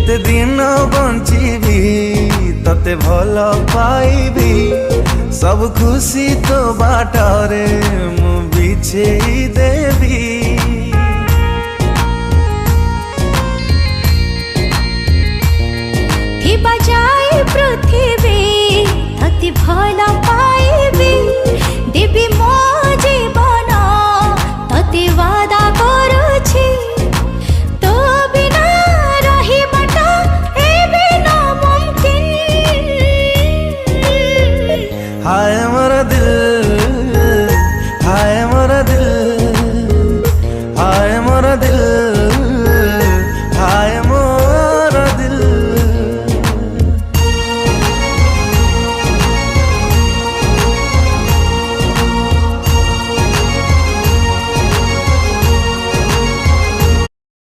जेते दिन बंचीबी तते भल पाइबी सब खुशी तो बाटरे मु बिछेई देवी। थी बजाए पृथ्वी अति भल